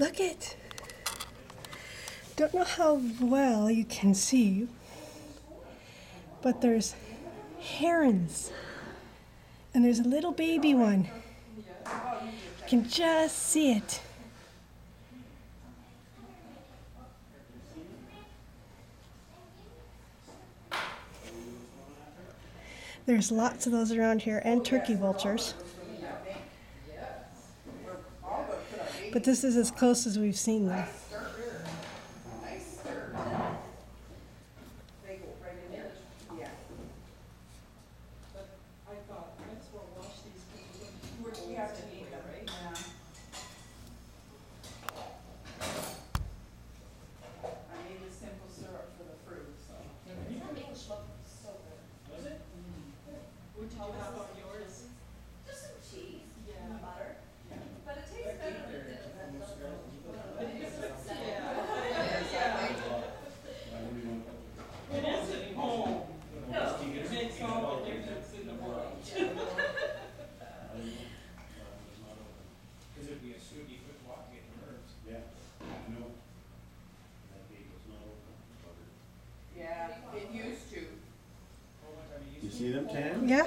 Look it. Don't know how well you can see, but there's herons. And there's a little baby one. You can just see it. There's lots of those around here, and turkey vultures. But this is as close as we've seen them. You see them, Tam? Yeah?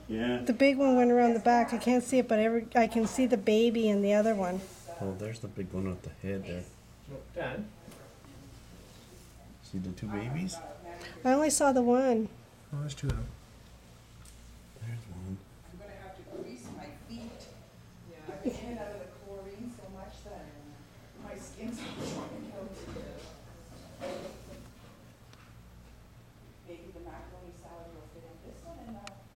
Yeah. The big one went around the back. I can't see it, but I can see the baby and the other one. Oh, there's the big one with the head there. Dad? See the two babies? I only saw the one. Oh, there's two of them.